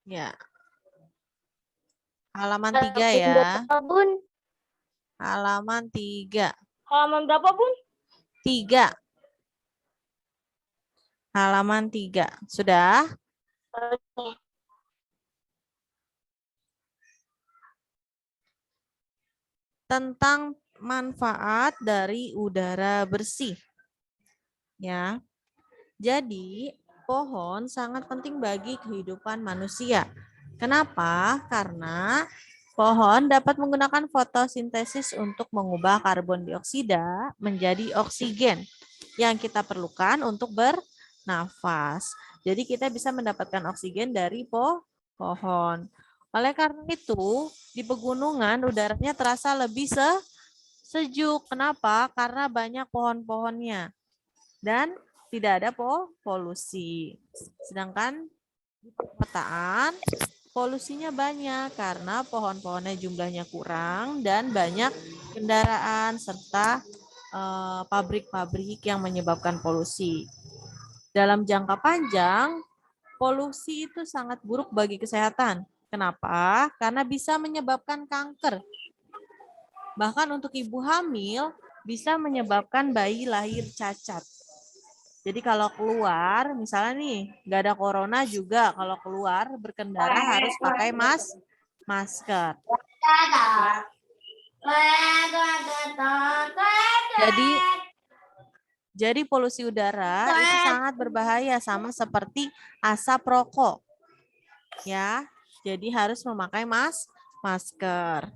Ya, halaman 3 ya. Berapa, Bun? Halaman 3. Halaman berapa, Bun? 3. Halaman 3. Sudah? Tentang manfaat dari udara bersih. Ya. Jadi, pohon sangat penting bagi kehidupan manusia. Kenapa? Karena pohon dapat menggunakan fotosintesis untuk mengubah karbon dioksida menjadi oksigen yang kita perlukan untuk bernafas. Jadi kita bisa mendapatkan oksigen dari pohon. Oleh karena itu, di pegunungan udaranya terasa lebih sejuk. Kenapa? Karena banyak pohon-pohonnya dan tidak ada polusi. Sedangkan di perkotaan polusinya banyak karena pohon-pohonnya jumlahnya kurang dan banyak kendaraan serta pabrik-pabrik yang menyebabkan polusi. Dalam jangka panjang, polusi itu sangat buruk bagi kesehatan. Kenapa? Karena bisa menyebabkan kanker. Bahkan untuk ibu hamil bisa menyebabkan bayi lahir cacat. Jadi kalau keluar, misalnya nih, nggak ada corona juga, kalau keluar berkendara harus pakai masker. Jadi polusi udara itu sangat berbahaya, sama seperti asap rokok. Ya, jadi harus memakai masker.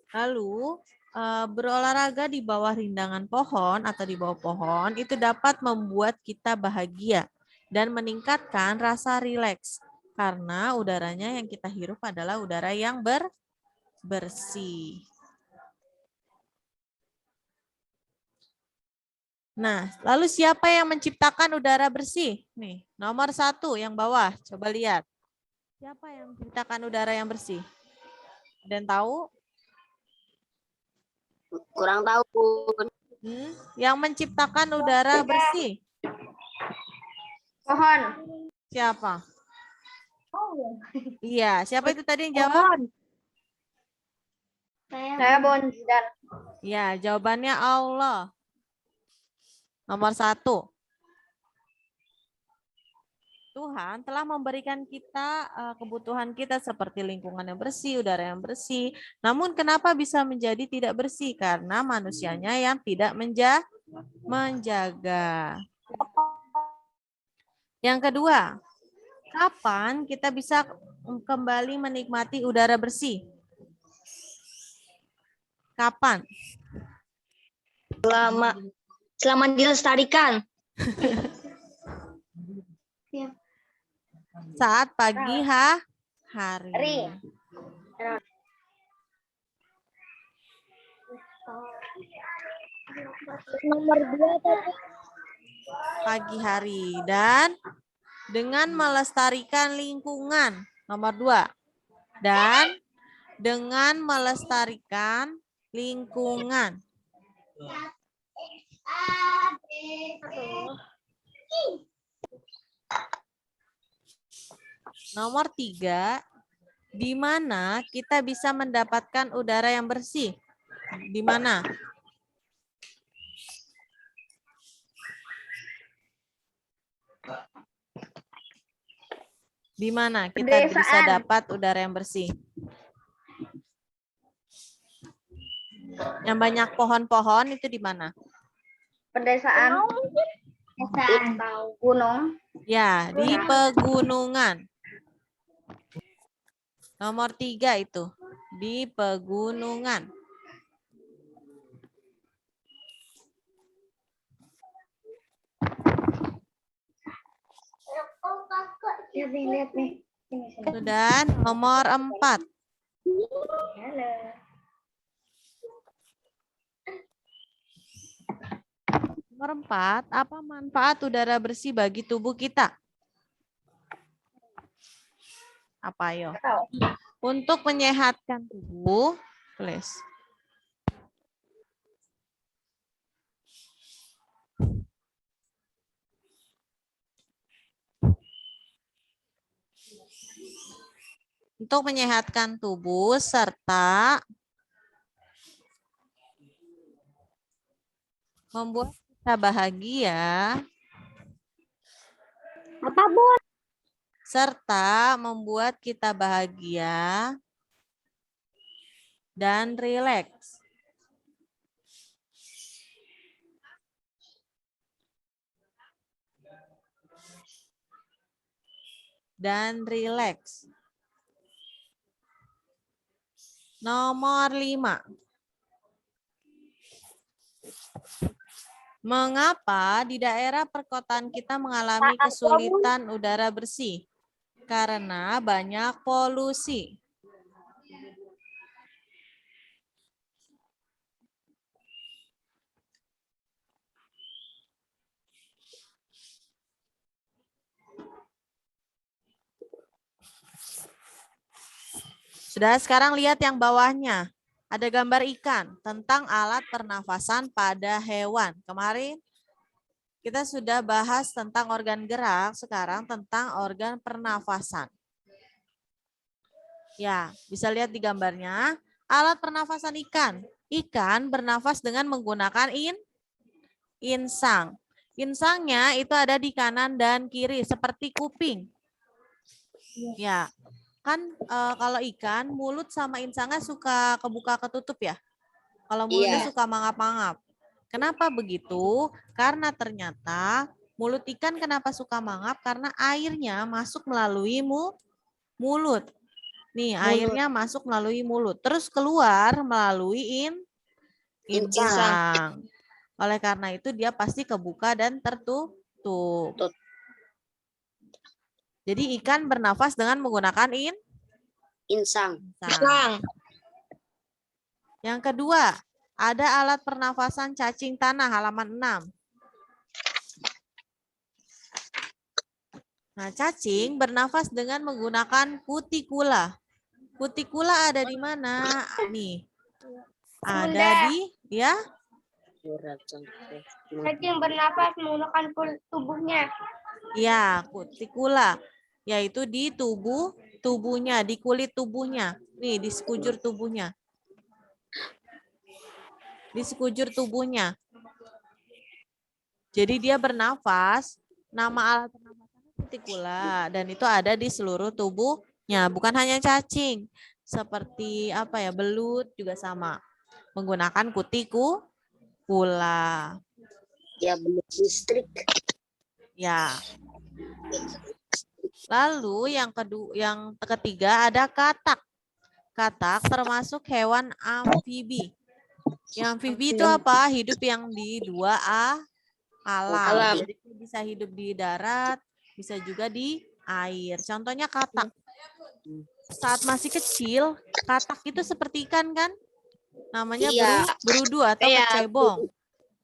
Lalu berolahraga di bawah rindangan pohon atau di bawah pohon itu dapat membuat kita bahagia dan meningkatkan rasa rileks karena udaranya yang kita hirup adalah udara yang bersih. Nah, lalu siapa yang menciptakan udara bersih? Nih, nomor 1 yang bawah, coba lihat. Siapa yang menciptakan udara yang bersih? Ada yang tahu? Kurang tahu, Bun. Yang menciptakan udara bersih? Pohon. Siapa? Iya, siapa itu tadi yang jawab? Saya Bondan. Ya, jawabannya Allah. Nomor 1. Tuhan telah memberikan kita kebutuhan kita seperti lingkungan yang bersih, udara yang bersih. Namun kenapa bisa menjadi tidak bersih? Karena manusianya yang tidak menjaga. Yang kedua, kapan kita bisa kembali menikmati udara bersih? Kapan? Selama dilestarikan. Saat pagi hari. Nomor 2 tadi. Pagi hari dan dengan melestarikan lingkungan. Nomor 2. Dan dengan melestarikan lingkungan. Nomor 3, di mana kita bisa mendapatkan udara yang bersih? Di mana? Di mana kita bisa dapat udara yang bersih? Yang banyak pohon-pohon itu di mana? Pedesaan. Gunung. Ya, di pegunungan. Nomor 3 itu, di pegunungan. Lihat nih. Dan nomor 4. Nomor 4, apa manfaat udara bersih bagi tubuh kita? Apa ayo? Untuk menyehatkan tubuh, tulis. untuk menyehatkan tubuh serta membuat kita bahagia Apa, Bun? serta membuat kita bahagia dan rileks. Dan rileks. Nomor 5. Mengapa di daerah perkotaan kita mengalami kesulitan udara bersih? Karena banyak polusi. Sudah, sekarang lihat yang bawahnya. Ada gambar ikan tentang alat pernafasan pada hewan. Kemarin kita sudah bahas tentang organ gerak, sekarang tentang organ pernafasan. Ya, bisa lihat di gambarnya. Alat pernafasan ikan. Ikan bernafas dengan menggunakan insang. Insangnya itu ada di kanan dan kiri seperti kuping. Ya, kan kalau ikan mulut sama insangnya suka kebuka ketutup ya. Kalau mulutnya suka mangap-mangap. Kenapa begitu? Karena ternyata mulut ikan kenapa suka mangap? Karena airnya masuk melalui mulut. Nih, airnya masuk melalui mulut. Terus keluar melalui insang. Oleh karena itu dia pasti kebuka dan tertutup. Jadi ikan bernafas dengan menggunakan insang. Yang kedua, ada alat pernafasan cacing tanah halaman 6. Nah, cacing bernafas dengan menggunakan kutikula. Kutikula ada di mana? Nih. Ada di ya. Cacing bernafas menggunakan tubuhnya. Ya, kutikula. Yaitu di tubuhnya, di kulit tubuhnya. Nih, di sekujur tubuhnya. Di sekujur tubuhnya. Jadi dia bernafas, nama alat pernafasannya kutikula dan itu ada di seluruh tubuhnya, bukan hanya cacing. Seperti apa ya, belut juga sama. Menggunakan kutikula. Ya, belut listrik. Ya. Lalu yang ketiga ada katak. Katak termasuk hewan amfibi. Yang amfibi itu apa? Hidup yang di 2A alam. Jadi bisa hidup di darat, bisa juga di air. Contohnya katak. Saat masih kecil, katak itu seperti ikan kan? Namanya berudu atau kecebong.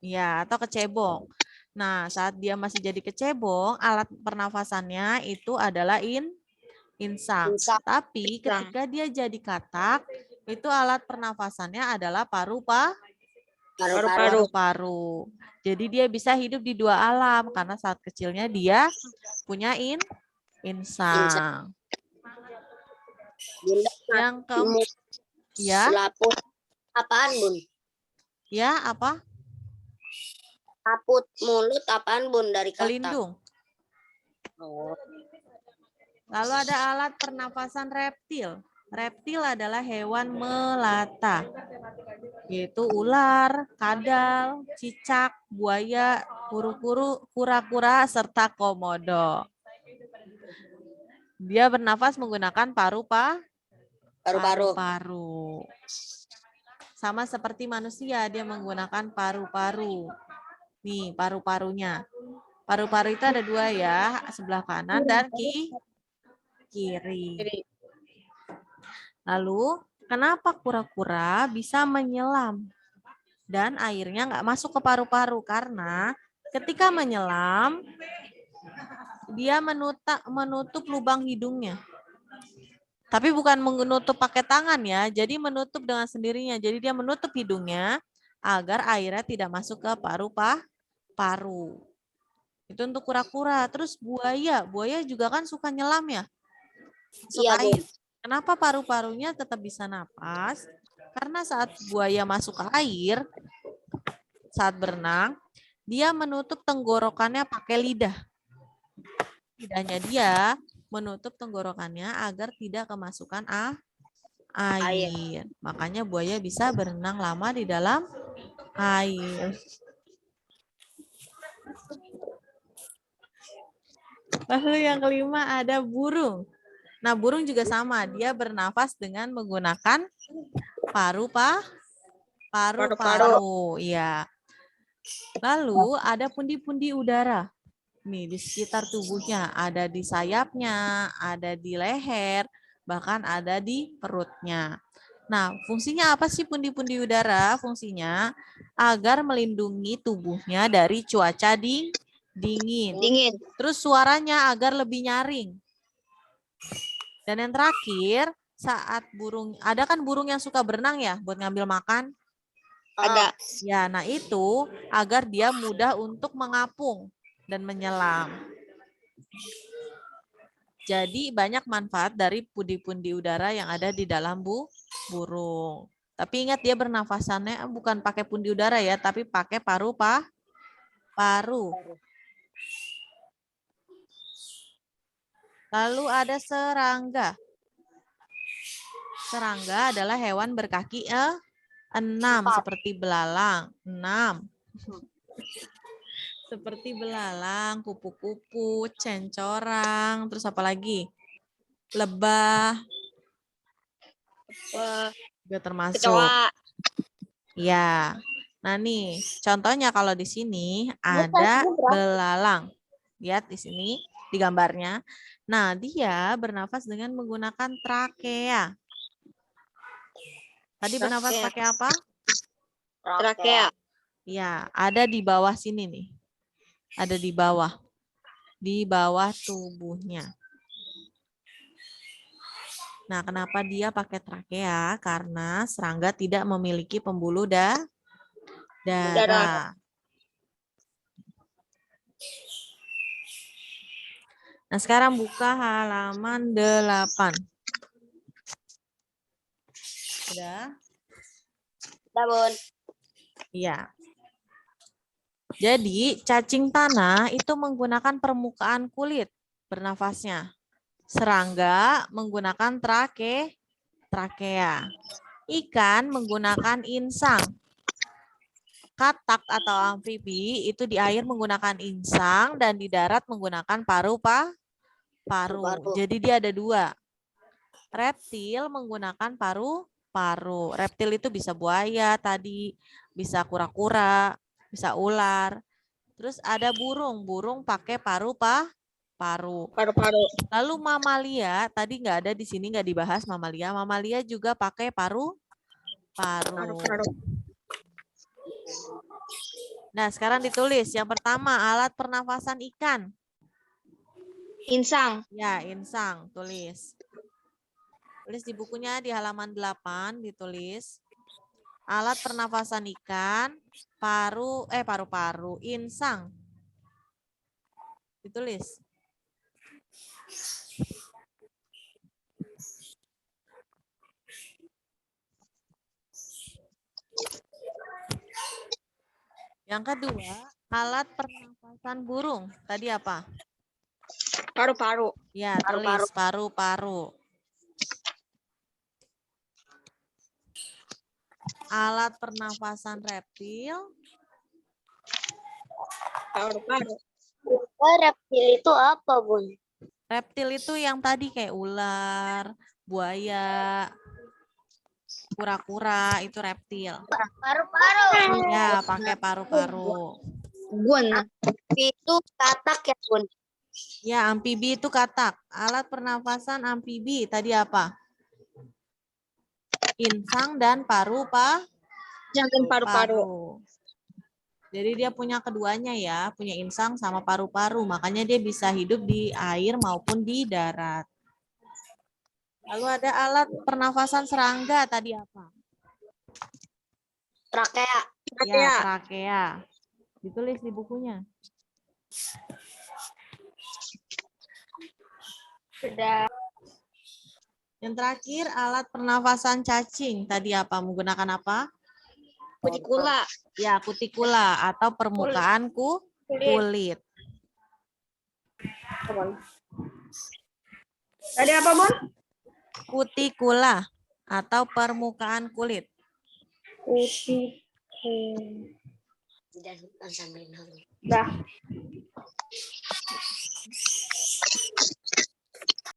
Ya, atau kecebong. Nah, saat dia masih jadi kecebong, alat pernafasannya itu adalah insang. Tapi ketika dia jadi katak, itu alat pernafasannya adalah paru-paru. Jadi dia bisa hidup di 2 alam karena saat kecilnya dia punya insang. Yang keempat, ya. Apaan, Bun? Ya, apa? Kaput mulut apaan, Bun, dari katak? Pelindung. Lalu ada alat pernafasan reptil. Reptil adalah hewan melata, yaitu ular, kadal, cicak, buaya, kuru-kuru, kura-kura, serta komodo. Dia bernafas menggunakan paru-paru. Sama seperti manusia, dia menggunakan paru-paru. Nih, paru-parunya. Paru-paru itu ada 2 ya, sebelah kanan dan kiri. Lalu, kenapa kura-kura bisa menyelam dan airnya nggak masuk ke paru-paru? Karena ketika menyelam, dia menutup lubang hidungnya. Tapi bukan menutup pakai tangan ya, jadi menutup dengan sendirinya. Jadi dia menutup hidungnya agar airnya tidak masuk ke paru. Itu untuk kura-kura. Terus buaya juga kan suka nyelam ya. Suka air. Kenapa paru-parunya tetap bisa napas? Karena saat buaya masuk ke air, saat berenang, dia menutup tenggorokannya pakai lidah. Lidahnya dia menutup tenggorokannya agar tidak kemasukan air. Makanya buaya bisa berenang lama di dalam air. Lalu yang kelima ada burung. Nah, burung juga sama. Dia bernafas dengan menggunakan paru-paru. Ya. Lalu ada pundi-pundi udara. Nih, di sekitar tubuhnya. Ada di sayapnya, ada di leher, bahkan ada di perutnya. Nah, fungsinya apa sih pundi-pundi udara? Fungsinya agar melindungi tubuhnya dari cuaca dingin. Terus suaranya agar lebih nyaring. Dan yang terakhir, saat burung, ada kan burung yang suka berenang ya buat ngambil makan? Ada. Ya, nah itu agar dia mudah untuk mengapung dan menyelam. Jadi banyak manfaat dari pundi-pundi udara yang ada di dalam burung. Tapi ingat dia bernafasannya bukan pakai pundi udara ya, tapi pakai paru. Lalu ada serangga. Serangga adalah hewan berkaki 6 seperti belalang. 6. Seperti belalang, kupu-kupu, cencorang, terus apa lagi? Lebah. Juga termasuk. Kecoa. Ya. Nah nih, contohnya kalau di sini ada belalang. Lihat di sini di gambarnya. Nah, dia bernafas dengan menggunakan trakea. Tadi bernafas pakai apa? Trakea. Ya, ada di bawah sini nih. Ada di bawah. Di bawah tubuhnya. Nah, kenapa dia pakai trakea? Karena serangga tidak memiliki pembuluh darah. Nah, sekarang buka halaman 8. Udah? Udah, Bun. Iya. Jadi, cacing tanah itu menggunakan permukaan kulit bernafasnya. Serangga menggunakan trakea. Ikan menggunakan insang. Katak atau amfibi itu di air menggunakan insang dan di darat menggunakan paru. Jadi dia ada 2. Reptil menggunakan paru. Reptil itu bisa buaya tadi, bisa kura-kura, bisa ular. Terus ada burung. Burung pakai paru. Paru-paru. Lalu mamalia, tadi nggak ada di sini, nggak dibahas mamalia. Mamalia juga pakai paru. Nah, sekarang ditulis. Yang pertama, alat pernafasan ikan. Insang. Ya, insang. Tulis. Tulis di bukunya di halaman 8, ditulis. Alat pernafasan ikan, paru-paru, insang. Ditulis. Yang kedua, alat pernafasan burung. Tadi apa? Paru-paru. Ya, tulis paru-paru. Alat pernafasan reptil. Paru-paru. Reptil itu apa, Bun? Reptil itu yang tadi kayak ular, buaya, kura-kura, itu reptil. Paru-paru. Ya, pakai paru-paru. Bun. Itu katak ya, Bun? Ya, amfibi itu katak. Alat pernafasan amfibi tadi apa? Insang dan paru-paru. Jadi dia punya keduanya ya, punya insang sama paru-paru. Makanya dia bisa hidup di air maupun di darat. Lalu ada alat pernafasan serangga tadi apa? Trakea. Ya, trakea. Ditulis di bukunya. Sudah. Yang terakhir, alat pernafasan cacing. Tadi apa? Menggunakan apa? Kutikula. Ya, kutikula atau permukaan kulit. Tadi apa, Mon? Kutikula atau permukaan kulit. Dan sambil nol. Dah.